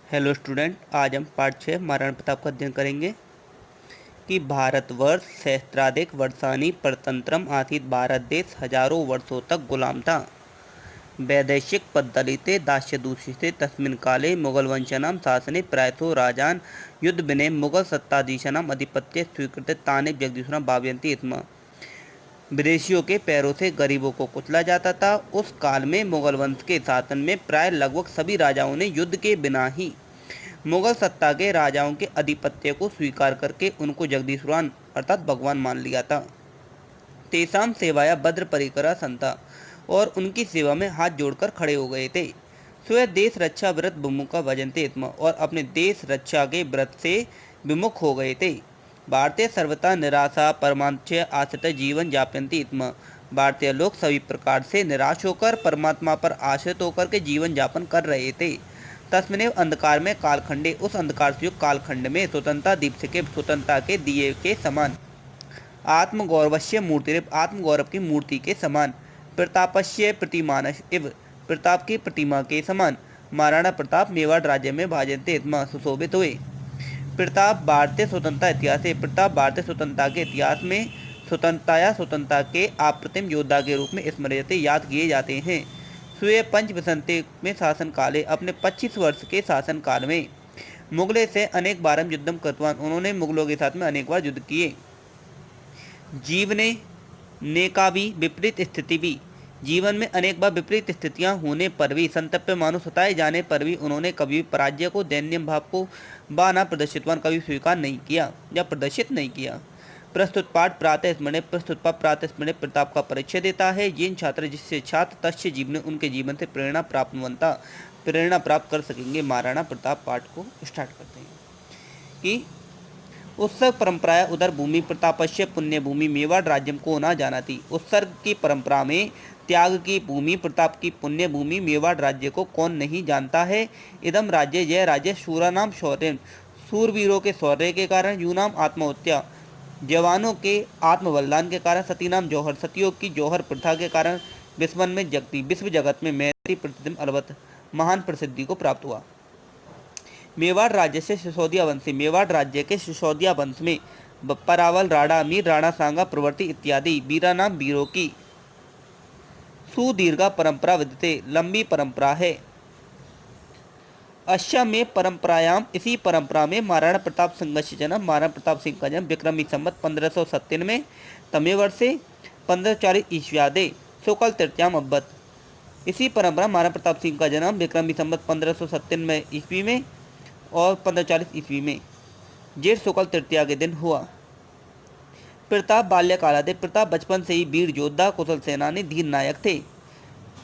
Hello student, आज हम पाठ 6 महाराणा प्रताप का अध्ययन करेंगे कि भारतवर्ष सहस्त्राधिक वर्षाणि परतंत्रम आसीत्। भारत देश हजारों वर्षों तक गुलाम था। वैदेशिक पद्धतिते दास्यदूषिते तस्मिन् काले मुगलवंशानां शासने प्रायतो राजान युद्ध विनय मुगल सत्ताधीशानाम् अधिपत्य स्वीकृत्य तानि जगदीश्वरां भावयन्ति स्म। विदेशियों के पैरों से गरीबों को कुचला जाता था। उस काल में मुगल वंश के शासन में प्राय लगभग सभी राजाओं ने युद्ध के बिना ही मुगल सत्ता के राजाओं के आधिपत्य को स्वीकार करके उनको जगदीश्वरान अर्थात भगवान मान लिया था। तेसाम सेवाया भद्र परिकरा संता, और उनकी सेवा में हाथ जोड़कर खड़े हो गए थे। स्वयं देश रक्षा व्रत विमुख का भजनते स्म, और अपने देश रक्षा के व्रत से विमुख हो गए थे। भारतीय सर्वथा निराशा परमात्म आश्रित जीवन यापयन्ति स्म। भारतीय लोग सभी प्रकार से निराश होकर परमात्मा पर आश्रित होकर के जीवन यापन कर रहे थे। तस्मिनेव अंधकार में कालखंडे, उस अंधकार से युक्त कालखंड में स्वतंत्रता दीप्त के स्वतंत्रता के दिए के समान, आत्मगौरवस्य मूर्ति, आत्मगौरव की मूर्ति के समान, प्रतापस्य प्रतिमानस इव, प्रताप की प्रतिमा के समान, महाराणा प्रताप मेवाड़ राज्य में भाजनते स्म सुशोभित हुए। प्रताप भारतीय स्वतंत्रता इतिहास है। प्रताप भारतीय स्वतंत्रता के इतिहास में स्वतंत्रता के अप्रतिम योद्धा के रूप में स्मृति याद किए जाते हैं। स्वे पंच बसंते में शासन काले, अपने 25 वर्ष के शासन काल में मुगलों से अनेक बार युद्धम कृतवान, उन्होंने मुगलों के साथ में अनेक बार युद्ध किए। जीवने नेकावी विपरीत स्थिति भी, जीवन में अनेक बार विपरीत स्थितियां होने पर भी, संतप्य मानो सताए जाने पर भी उन्होंने कभी पराजय को, दैन्य भाव को बाना प्रदर्शितवान कभी स्वीकार नहीं किया या प्रदर्शित नहीं किया। प्रस्तुत पाठ प्रातः स्मरण, प्रस्तुत पाठ प्रातः स्मरण प्रताप का परिचय देता है। जिन छात्र जिससे छात्र तस्य जीवन, उनके जीवन से प्रेरणा प्राप्त कर सकेंगे। महाराणा प्रताप पाठ को स्टार्ट करते हैं कि उत्सर्ग परंपराया उधर भूमि प्रतापस्य पुण्य भूमि मेवाड़ राज्य को ना जाना थी। उत्सर्ग की परंपरा में त्याग की भूमि, प्रताप की पुण्य भूमि मेवाड़ राज्य को कौन नहीं जानता है। इदम राज्य, यह राज्य शूरानाम शौर्य, सूरवीरों के शौर्य के कारण, यूनाम आत्महत्या, जवानों के आत्मबलिदान के कारण, सतीनाम जौहर, सतियों की जौहर प्रथा के कारण, विस्मन में जगती, विश्व जगत में मैत्री प्रतिदिन अलवत महान प्रसिद्धि को प्राप्त हुआ। मेवाड़ राज्य से सिसोदिया वंश, मेवाड़ राज्य के सिसोदिया वंश में परावल, राणा मीर, राणा सांगा प्रवृत्ति इत्यादि वीरानाम वीरों की सुदीर्घ परंपरा विद्यते, लंबी परंपरा है। अश्या में परंपरायाम, इसी परंपरा में महाराणा प्रताप सिंह से जन्म, महाराणा प्रताप सिंह का जन्म विक्रमी संवत 1597 तमे वर्षे 1540 ईस्व्यादे शुक्ल तृतीयाम अब्बत। इसी परंपरा महाराणा प्रताप सिंह का जन्म विक्रमी संवत 1597 ईस्वी में और 1540 ईस्वी में जेठ शुक्ल तृतीया के दिन हुआ। प्रताप बाल्यकालादे, प्रताप बचपन से ही वीर योद्धा, कुशल सेनानी, धीर नायक थे।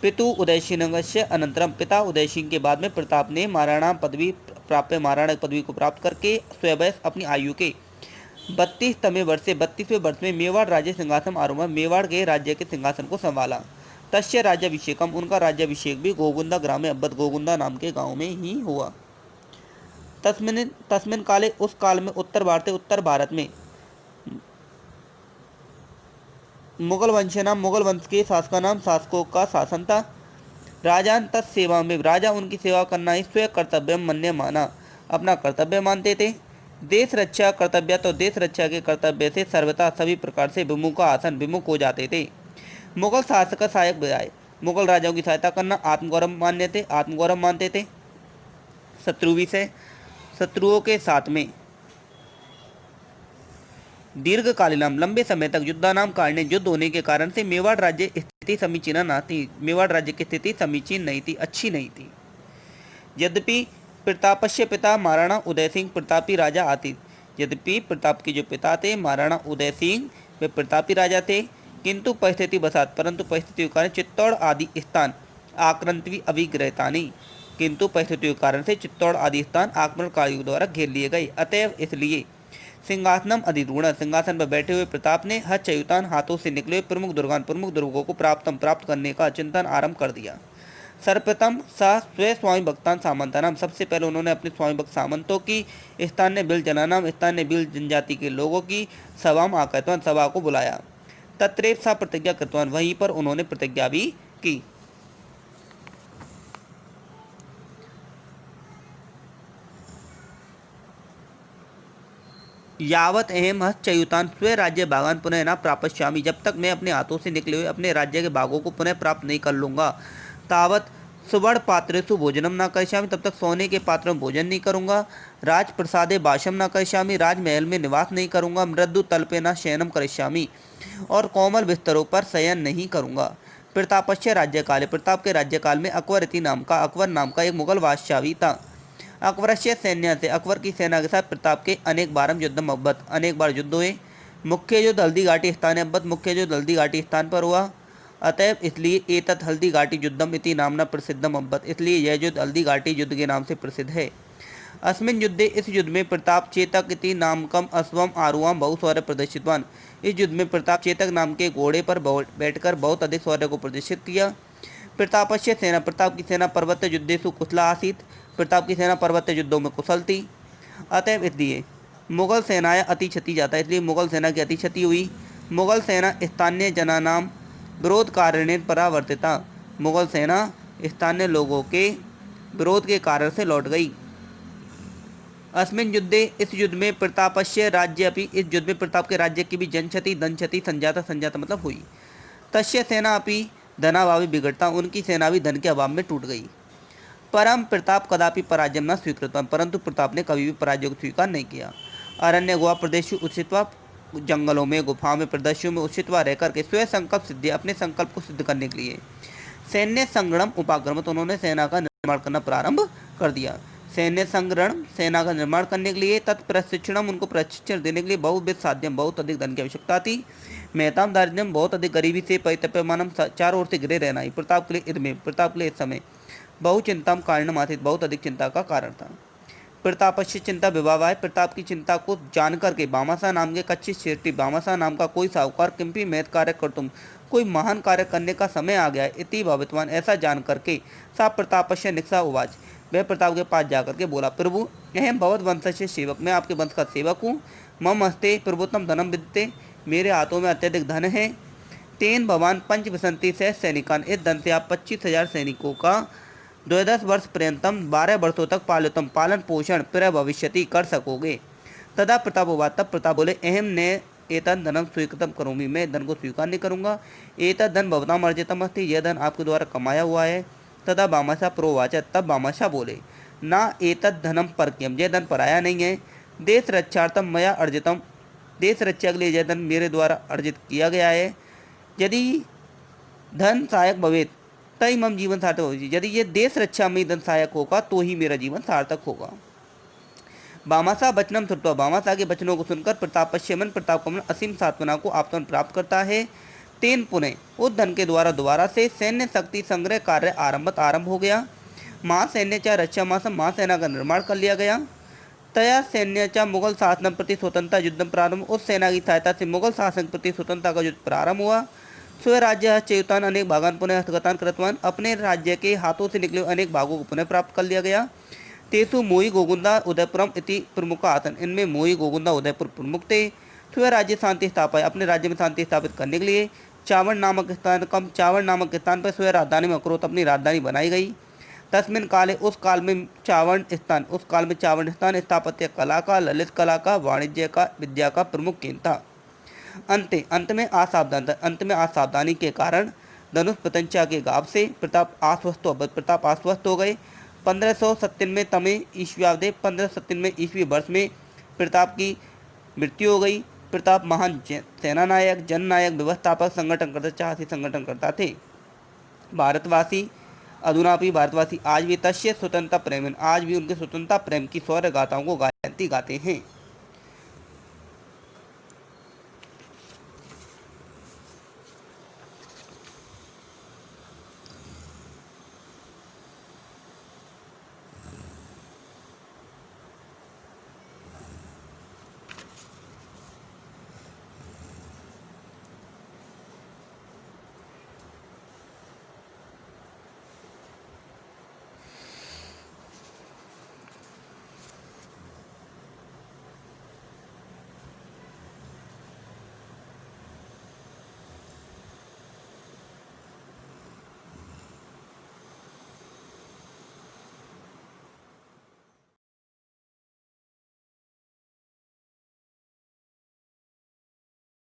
पितु उदय सिंह से अनंतरम, पिता उदय सिंह के बाद में प्रताप ने महाराणा पदवी को प्राप्त करके स्वयं अपनी आयु के 32वें वर्ष में मेवाड़ राज्य सिंहासन आरोहण, मेवाड़ के राज्य के सिंहासन को संभाला। तस्य राज्याभिषेकम, उनका राज्याभिषेक भी गोगुंदा ग्रामे अब्बत, गोगुंदा नाम के गांव में ही हुआ। तस्मिन काले, उस काल में उत्तर भारत में मुगल वंश के शासकों का शासन था। राजान तत्सेवा में, राजा उनकी सेवा करना ही स्वयं कर्तव्य मन्य माना, अपना कर्तव्य मानते थे। देश रक्षा कर्तव्य, तो देश रक्षा के कर्तव्य से सर्वथा सभी प्रकार से विमुख हो जाते थे। मुगल शासक का सहायक बजाय मुगल राजाओं की सहायता करना आत्मगौरव मानते थे। शत्रुओं के साथ में दीर्घकालीन लंबे समय तक युद्धानाम कारणे, युद्ध होने के कारण से मेवाड़ राज्य स्थिति समीचीन न थी। मेवाड़ राज्य की स्थिति समीचीन नहीं थी, अच्छी नहीं थी। यद्यपि प्रतापस्य पिता महाराणा उदय सिंह प्रतापी राजा आते, यद्यपि प्रताप के जो पिता थे महाराणा उदय सिंह वे प्रतापी राजा थे, परंतु परिस्थितियों के कारण चित्तौड़ आदि स्थान आक्रांति अभिग्रहतानी, किंतु परिस्थितियों के कारण से चित्तौड़ आदि स्थान आक्रमणकारियों द्वारा घेर लिए गए। अतएव इसलिए सिंहासनम अधिरूढ़, सिंहासन पर बैठे हुए प्रताप ने हच्युतान, हाथों से निकले प्रमुख दुर्गों को प्राप्त करने का चिंतन आरंभ कर दिया। सर्वप्रथम स्वयं स्वामी भक्तान सामंतानाम, सबसे पहले उन्होंने अपने स्वामी भक्त सामंतों की स्थानीय बिल जनजाति के लोगों की सभा को बुलाया। तत्रेव सा प्रतिज्ञा कृतवान, वहीं पर उन्होंने प्रतिज्ञा भी की। यावत अहम हस्तच्युतान स्वे राज्य भागान पुनः न प्राप्स्यामि, जब तक मैं अपने हाथों से निकले हुए अपने राज्य के भागों को पुनः प्राप्त नहीं कर लूँगा। तावत सुवर्ण पात्रेषु भोजनम न करिष्यामि, तब तक सोने के पात्र में भोजन नहीं करूँगा। राजप्रसादे वासम न करिष्यामि, राजमहल में निवास नहीं करूँगा। मृदु तल्पे न शयनम करिष्यामि, और कोमल बिस्तरों पर शयन नहीं करूँगा। प्रतापस्य राज्यकाले, प्रताप के राज्यकाल में अकबर नाम का एक मुगल बादशाह भी था। अकबरस्य सैन्य से, अकबर की सेना के साथ प्रताप के अनेक बारम युद्धम अब्बत, अनेक बार युद्ध हुए। मुख्य युद्ध हल्दी घाटी स्थान अब्बत, मुख्य युद्ध हल्दी घाटी स्थान पर हुआ। अतएव इसलिए एतत् हल्दी घाटी युद्धम इति नामना प्रसिद्धम अब्बत, इसलिए यह युद्ध हल्दी घाटी युद्ध के नाम से प्रसिद्ध है। अस्मिन् युद्धे, इस युद्ध में प्रताप चेतक इति नामकम अश्वम आरुआम बहुशौर्य प्रदर्शितवान, इस युद्ध में प्रताप चेतक नाम के घोड़े पर बैठकर बहुत अधिक शौर्य को प्रदर्शित किया। प्रतापस्य सेना, प्रताप की सेना पर्वत युद्धेषु कुशला आसीत, प्रताप की सेना पर्वत युद्धों में कुशल थी। अतएव इसलिए मुगल सेनाएं अति क्षति जाता है, इसलिए मुगल सेना की अति क्षति हुई। मुगल सेना स्थानीय जनानाम विरोध कारणेन परावर्तिता, मुगल सेना स्थानीय लोगों के विरोध के कारण से लौट गई। अस्मिन् युद्धे, इस युद्ध में प्रतापस्य राज्य अपि, इस युद्ध में प्रताप के राज्य की भी जनक्षति धन क्षति संजाता मतलब हुई। तस्य सेना अपि धनाभावी बिगड़ता, उनकी सेना भी धन के अभाव में टूट गई। परम प्रताप कदापि पराजय न स्वीकृत, परंतु प्रताप ने कभी भी पराजय को स्वीकार नहीं किया। अरण्य गुहा प्रदेश उचितवा, जंगलों में गुफाओं में प्रदेशों में उचितवा रह करके स्वयं संकल्प सिद्धि, अपने संकल्प को सिद्ध करने के लिए सैन्य संग्रम उपाक्रम, तो उन्होंने सेना का निर्माण करना प्रारंभ कर दिया। सैन्य संग्रहण, सेना का निर्माण करने के लिए, तत्प्रशिक्षणम, उनको प्रशिक्षण देने के लिए बहुविध साध्यम, बहुत अधिक धन की आवश्यकता थी। मेहताम दारिद्र्यम, बहुत अधिक गरीबी से परितप्यमानम, चारों ओर से घिरे रहना ही प्रताप के लिए इदमे, प्रताप के लिए इस समय बहुचिंताम कारणम आथित, बहुत अधिक चिंता का कारण था। प्रतापस्य चिंता विभावा है, प्रताप की चिंता को जान करके बामासा नाम के कच्ची शेट्टी, बामासा नाम का कोई साहूकार किंपी महत कार्य कर तुम, कोई महान कार्य करने का समय आ गया है, इति भवितवान, ऐसा जान करके सा प्रतापस्य निक्षा उवाच, वह प्रताप के पास जाकर के बोला, प्रभु अहम भगवत वंश से सेवक, मैं आपके वंश का सेवक हूँ। मम हस्ते प्रभुत्तम धनम विद्यते, मेरे हाथों में अत्यधिक धन है। तेन भगवान पंच विसंति से सैनिकान, इस धन से आप 25,000 सैनिकों का 12 वर्ष पर्यंतम 12 वर्षों तक पालन पोषण प्र भविष्यति कर सकोगे। तदा प्रताप हुआ, तब प्रताप बोले, अहम ने एतद धनम स्वीकृतम करूँगी, मैं धन को स्वीकार नहीं करूँगा। एतद धन भवताम अर्जितम अस्ति, यह धन आपके द्वारा कमाया हुआ है। तदा बामाशा प्रोवाच, तब बामाशा बोले, ना एतद धनम परक्यम, यह धन पराया नहीं है। देश रक्षार्थम मया अर्जितम, देश रक्षा के लिए यह धन मेरे द्वारा अर्जित किया गया है। यदि धन सहायक भवेत तई मम जीवन सार्थक होगी, यदि ये देश रक्षा में धन सहायक होगा तो ही मेरा जीवन सार्थक होगा। बामासा वचनम श्रुत्वा, बामासा के वचनों को सुनकर प्रतापस्य मन, प्रताप का मन असीम सात्वना को आपतन प्राप्त करता है। तेन पुनः, उस धन के द्वारा दोबारा से सैन्य शक्ति संग्रह कार्य आरंभ हो गया। महासैन्यचा रक्षा मासम, महासेना का निर्माण कर लिया गया। तया सैन्यचा मुगल शासन प्रति स्वतंत्रता युद्धम प्रारंभ, उस सेना की सहायता से मुगल शासन प्रति स्वतंत्रता का युद्ध प्रारंभ हुआ। स्वराज्य चयुतान अनेक भागान पुनः हस्तगतान कृतवान, अपने राज्य के हाथों से निकले अनेक भागों को पुनः प्राप्त कर लिया गया। तेसु मोई गोगुंदा उदयपुरम इति प्रमुख आतन, इनमें मोई गोगुंदा उदयपुर प्रमुख थे। स्वराज्य शांति स्थापना, अपने राज्य में शांति स्थापित करने के लिए चावड़ नामक स्थान पर स्व राजधानी में अक्रोत अपनी राजधानी बनाई गई। तस्मिन काले, उस काल में चावड़ स्थान स्थापत्य कला का, ललित कला का, वाणिज्य का, विद्या का प्रमुख केंद्र था। अंत में असावधानी के कारण धनुष पतंचा के घाव से प्रताप आश्वस्त हो गए। 1597 ईस्वी 1597 ईस्वी वर्ष में प्रताप की मृत्यु हो गई। प्रताप महान सेनानायक, जननायक, व्यवस्थापक, संगठनकर्ता थे। भारतवासी अधुना भी भारतवासी आज भी तस्य स्वतंत्रता प्रेम, आज भी उनके स्वतंत्रता प्रेम की शौर्य गाथाओं को गाते हैं।